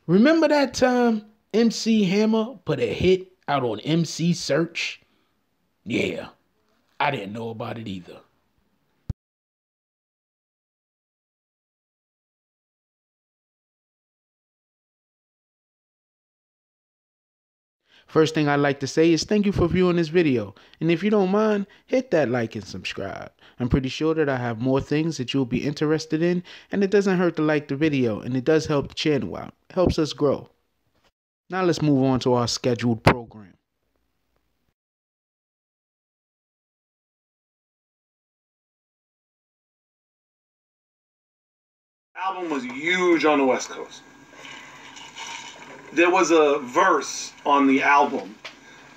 Remember that time MC Hammer put a hit out on MC Search? Yeah, I didn't know about it either. First thing I'd like to say is thank you for viewing this video. And if you don't mind, hit that like and subscribe. I'm pretty sure that I have more things that you'll be interested in, and it doesn't hurt to like the video, and it does help the channel out. It helps us grow. Now let's move on to our scheduled program. Album was huge on the West Coast. There was a verse on the album,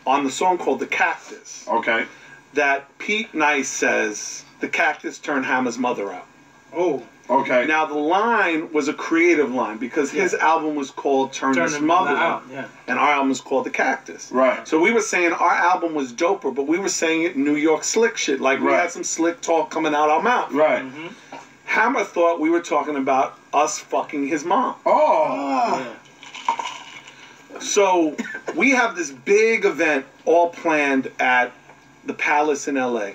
on the song called The Cactus. Okay. That Pete Nice says, the cactus turned Hammer's mother out. Oh. Okay. Now the line was a creative line because his album was called Turn His Mother Out. Yeah. And our album was called The Cactus. Right. So we were saying our album was doper, but we were saying it New York slick shit. Like we had some slick talk coming out our mouth. Right. Mm-hmm. Hammer thought we were talking about us fucking his mom. Oh. Yeah. So we have this big event all planned at the Palace in LA.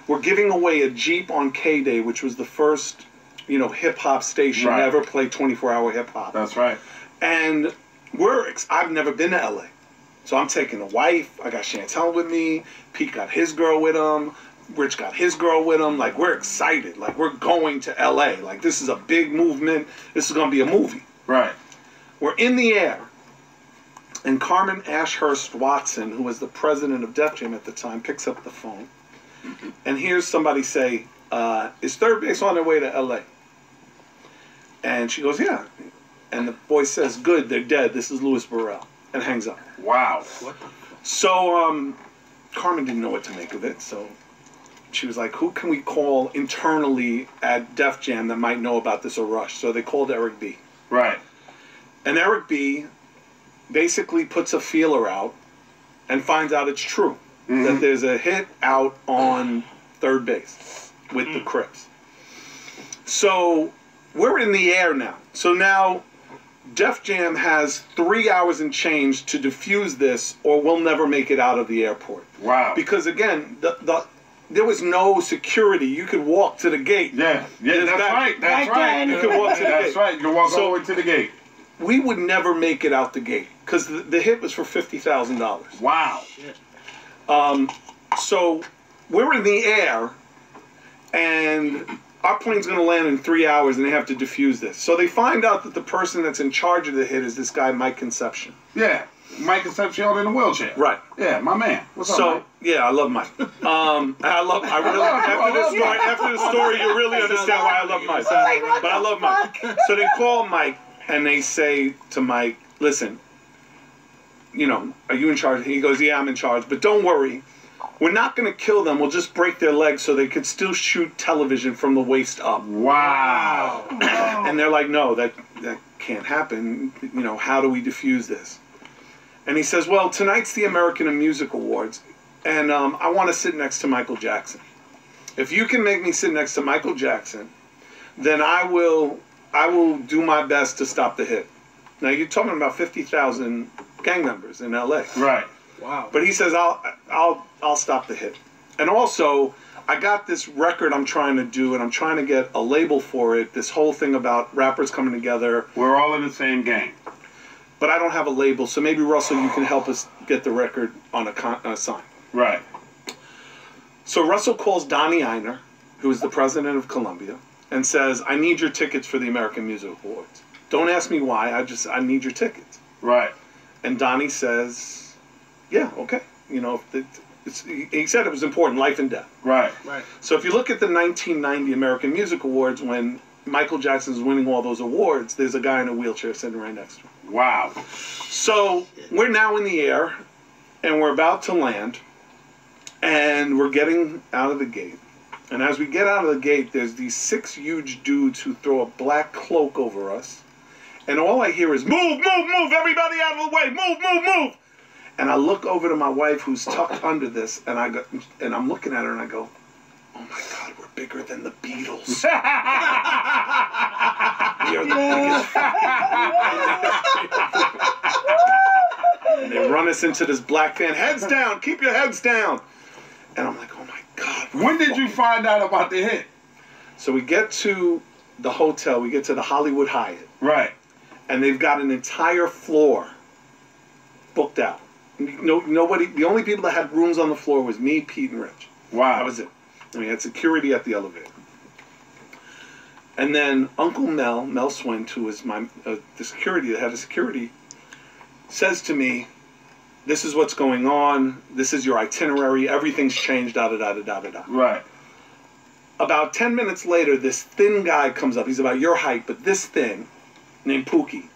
We're giving away a Jeep on K-Day, which was the first, hip-hop station to ever play 24-hour hip-hop. That's right. And I've never been to LA. So I'm taking a wife. I got Chantel with me. Pete got his girl with him. Rich got his girl with him. Like, we're excited. Like, we're going to LA. Like, this is a big movement. This is going to be a movie. Right. We're in the air. And Carmen Ashurst Watson, who was the president of Def Jam at the time, picks up the phone. And hears somebody say, is Third Base on their way to LA? And she goes, yeah. And the voice says, good, they're dead. This is Louis Burrell. And hangs up. Wow. So Carmen didn't know what to make of it. So she was like, who can we call internally at Def Jam that might know about this or Rush? So they called Eric B. Right. And Eric B. basically puts a feeler out and finds out it's true. That there's a hit out on Third Base with the Crips. So we're in the air now. So now Def Jam has 3 hours and change to defuse this, or we'll never make it out of the airport. Wow. Because again, there was no security. You could walk to the gate. Yeah, that's right. That's right. You could walk to the gate. That's right. You can walk all the way to the gate. We would never make it out the gate because the hit was for $50,000. Wow. So we're in the air, and our plane's going to land in 3 hours, and they have to defuse this. So they find out that the person that's in charge of the hit is this guy, Mike Concepcion. Yeah, Mike Concepcion in a wheelchair. Right. Yeah, my man. What's up, Mike? Yeah, I love Mike. After the story, you really understand why I love Mike. But I love Mike. So they call Mike, and they say to Mike, listen, are you in charge? He goes, yeah, I'm in charge. But don't worry. We're not going to kill them. We'll just break their legs so they could still shoot television from the waist up. Wow. And they're like, no, that can't happen. How do we defuse this? And he says, well, tonight's the American Music Awards, and I want to sit next to Michael Jackson. If you can make me sit next to Michael Jackson, then I will do my best to stop the hit. Now, you're talking about 50,000 gang members in L.A. Right. Wow. But he says, I'll stop the hit. And also, I got this record I'm trying to do, and I'm trying to get a label for it, this whole thing about rappers coming together. We're all in the same gang. But I don't have a label, so maybe, Russell, you can help us get the record on a sign. Right. So Russell calls Donnie Ienner, who is the president of Columbia, and says, I need your tickets for the American Music Awards. Don't ask me why, I need your tickets. Right. And Donnie says, yeah, okay. He said it was important, life and death. Right. Right. So if you look at the 1990 American Music Awards, when Michael Jackson's winning all those awards, there's a guy in a wheelchair sitting right next to him. Wow. So we're now in the air, and we're about to land, and we're getting out of the gate. And as we get out of the gate, there's these 6 huge dudes who throw a black cloak over us. And all I hear is, move, move, move, everybody out of the way, move, move, move. And I look over to my wife who's tucked under this, and I'm looking at her and I go, oh my God, we're bigger than the Beatles. We are the biggest. listen to this black fan, heads down, keep your heads down. And I'm like, oh my God. When did you find out about the hit? So we get to the hotel, we get to the Hollywood Hyatt. Right. And they've got an entire floor booked out. Nobody, the only people that had rooms on the floor was me, Pete, and Rich. Wow. That was it. And we had security at the elevator. And then Uncle Mel Swint, who was my the security, the head of security, says to me, this is what's going on, this is your itinerary, everything's changed, da-da-da-da-da-da-da. Right. About 10 minutes later, this thin guy comes up. He's about your height, but this thin, named Pookie.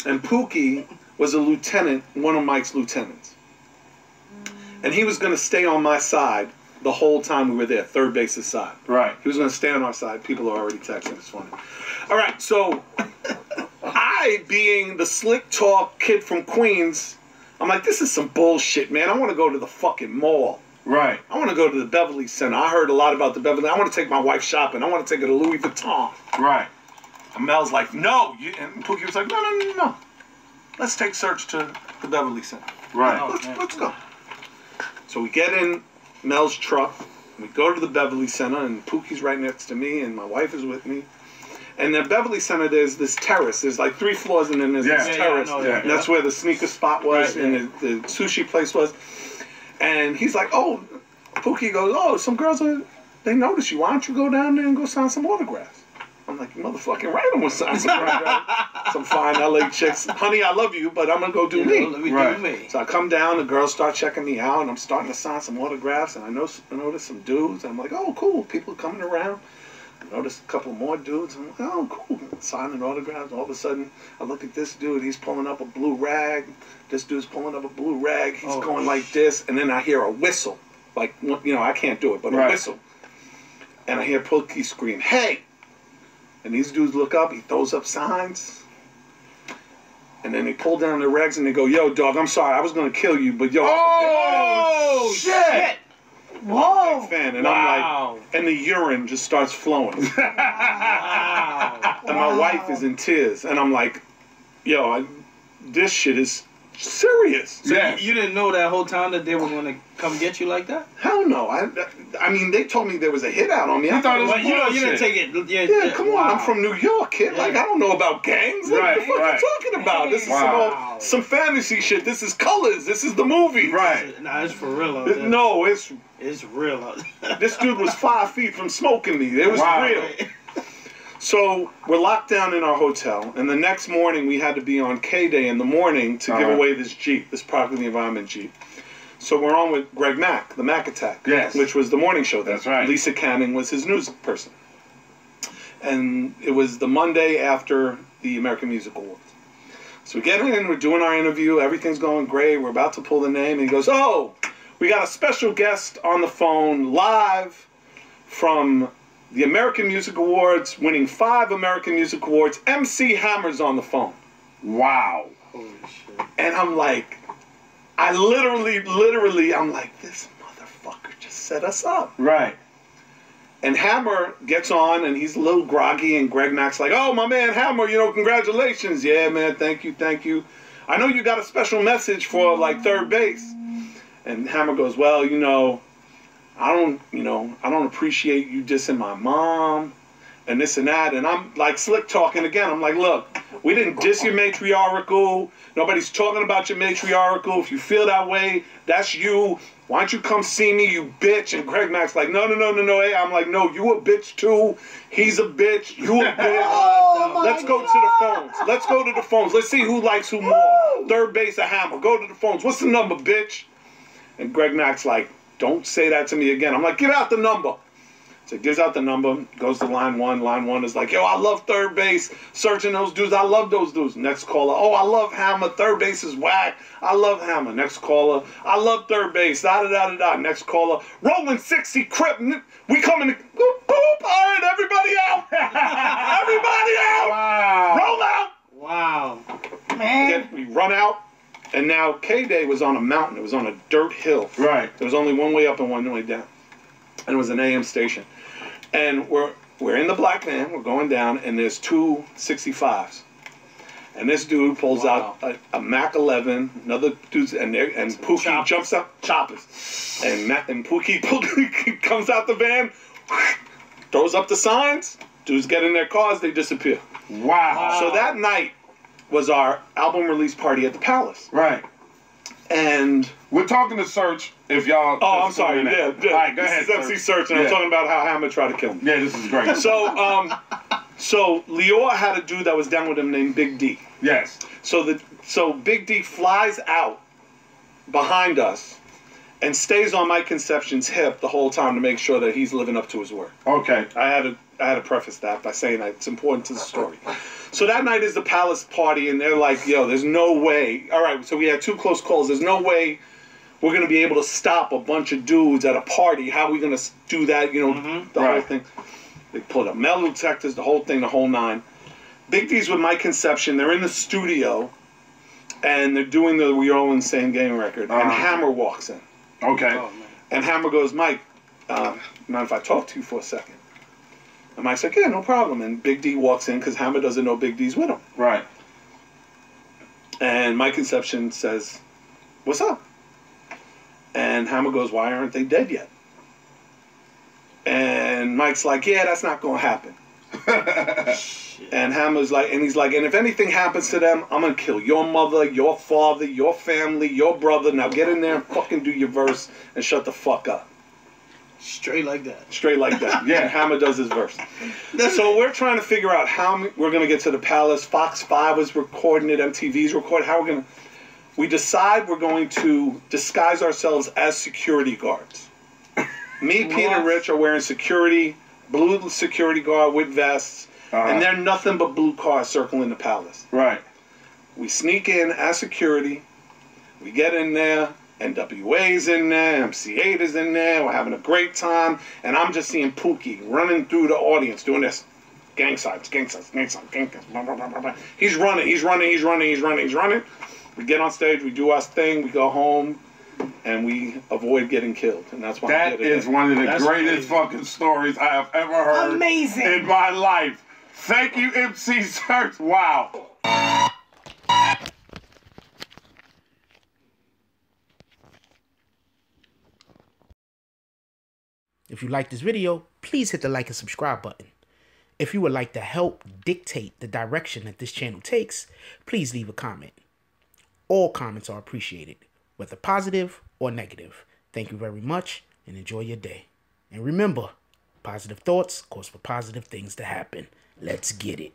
And Pookie was a lieutenant, one of Mike's lieutenants. And he was going to stay on my side the whole time we were there, third base's side. Right. He was going to stay on our side. People are already texting. It's funny. All right, so I, being the slick talk kid from Queens, I'm like, this is some bullshit, man. I want to go to the fucking mall. Right. I want to go to the Beverly Center. I heard a lot about the Beverly. I want to take my wife shopping. I want to take her to Louis Vuitton. Right. And Mel's like, no. And Pookie was like, no. Let's take Search to the Beverly Center. Right. Let's go. So we get in Mel's truck. We go to the Beverly Center, and Pookie's right next to me, and my wife is with me. And the Beverly Center, there's this terrace. There's like 3 floors, and then there's this terrace. And that's where the sneaker spot was, and the sushi place was. And he's like, oh, Pookie goes, oh, some girls, they notice you. Why don't you go down there and go sign some autographs? I'm like, you motherfucking right, I'm going to sign some autographs. Some fine LA chicks. Honey, I love you, but I'm going to go do me. Let me Right. do me. So I come down, the girls start checking me out, and I'm starting to sign some autographs, and I notice some dudes, and I'm like, oh, cool, people coming around. I notice a couple more dudes, and I'm like, oh, cool, signing autographs. All of a sudden, I look at this dude, he's pulling up a blue rag. This dude's pulling up a blue rag. He's going like this, and then I hear a whistle. Like, you know, I can't do it, but a whistle. And I hear Pookie scream, hey! And these dudes look up, he throws up signs. And then they pull down their rags and they go, yo, dog, I'm sorry, I was going to kill you, but yo, Oh, shit! I'm a big fan. And I'm like, and the urine just starts flowing. And my wife is in tears. And I'm like, yo, this shit is serious. So you didn't know that whole time that they were going to come get you like that? Hell no. I mean, they told me there was a hit out on me. I thought it was But you didn't take it. Yeah, come on. I'm from New York, kid. Like, I don't know about gangs. Like, what the fuck are you talking about? This is some fantasy shit. This is Colors. This is the movie. Right. Nah, it's for real out there. No, it's real out there. this dude was 5 feet from smoking me. It was real. So we're locked down in our hotel, and the next morning we had to be on K-Day in the morning to give away this Jeep, this Product of the Environment Jeep. So we're on with Greg Mack, the Mack Attack, which was the morning show. That's right. Lisa Canning was his news person. And it was the Monday after the American Music Awards. So we get in, we're doing our interview, everything's going great, we're about to pull the name, and he goes, oh, we got a special guest on the phone live from the American Music Awards, winning 5 American Music Awards. MC Hammer's on the phone. Wow. Holy shit. And I'm like, I literally, I'm like, this motherfucker just set us up. Right. And Hammer gets on, and he's a little groggy, and Greg Mack's like, oh, my man Hammer, you know, congratulations. Yeah, man, thank you. I know you got a special message for, like, third base. And Hammer goes, well, you know, I don't appreciate you dissing my mom and this and that. And I'm like slick talking again. I'm like, look, we didn't diss your matriarchal. Nobody's talking about your matriarchal. If you feel that way, that's you. Why don't you come see me, you bitch? And Greg Mack's like, no. Hey, I'm like, no, you a bitch too. He's a bitch. You a bitch. Let's go to the phones. Let's go to the phones. Let's see who likes who more. Third base or Hammer. Go to the phones. What's the number, bitch? And Greg Mack's like, don't say that to me again. I'm like, give out the number. So he gives out the number, goes to line 1. Line 1 is like, yo, I love third base. Searching those dudes. I love those dudes. Next caller, oh, I love Hammer. Third base is whack. I love Hammer. Next caller, I love third base. Da-da-da-da-da. Next caller, rolling 60 Crip. We coming to, boop, boop. All right, everybody out. Everybody out. Wow. Roll out. Wow. Man. We run out. And now K-Day was on a mountain. It was on a dirt hill. Right. There was only one way up and one way down. And it was an AM station. And we're in the black van. We're going down, and there's 2 65s. And this dude pulls out a Mac 11. Another dude's and Pookie choppers. jumps up choppers, and Pookie comes out the van, throws up the signs. Dudes get in their cars. They disappear. Wow. So that night was our album release party at the Palace. Right. And We're talking to Search. If y'all. oh, I'm sorry. Yeah. All right, go ahead. This is MC Search, and I'm talking about how Hammer tried to kill me. Yeah, this is great. So Lior had a dude that was down with him named Big D. Yes. So Big D flies out behind us and stays on Mike Conception's hip the whole time to make sure that he's living up to his word. Okay. I had to preface that by saying that it's important to the story. So that night is the Palace party, and they're like, yo, there's no way. All right, so we had 2 close calls. There's no way we're going to be able to stop a bunch of dudes at a party. How are we going to do that? You know, the whole thing. They pulled up metal detectors, the whole thing, the whole nine. Big D's with Mike Conception. They're in the studio, and they're doing the We All Insane Game record. And Hammer walks in. Okay. Oh, man. And Hammer goes, Mike, mind if I talk to you for a second? And Mike's like, yeah, no problem. And Big D walks in because Hammer doesn't know Big D's with him. Right. And Mike Conception says, what's up? And Hammer goes, why aren't they dead yet? And Mike's like, yeah, that's not going to happen. And Hammer's like, and he's like, and if anything happens to them, I'm going to kill your mother, your father, your family, your brother. Now get in there and fucking do your verse and shut the fuck up. Straight like that. Straight like that. Yeah, Hammer does his verse. So we're trying to figure out how we're going to get to the Palace. Fox 5 is recording it. MTV's recording. How we're going to... We decide we're going to disguise ourselves as security guards. Me, Pete, and Rich are wearing blue security guard with vests, and they're nothing but blue cars circling the Palace. Right. We sneak in as security. We get in there. NWA's in there. MC8 is in there. We're having a great time. And I'm just seeing Pookie running through the audience doing this. Gang signs, gang signs, gang signs, gang signs. Blah, blah, blah, blah, blah. He's running. We get on stage. We do our thing. We go home. And we avoid getting killed. And that's why that is one of the greatest fucking stories I have ever heard in my life. Thank you, MC Search. Wow. If you like this video, please hit the like and subscribe button. If you would like to help dictate the direction that this channel takes, please leave a comment. All comments are appreciated, whether positive or negative. Thank you very much and enjoy your day. And remember, positive thoughts cause for positive things to happen. Let's get it.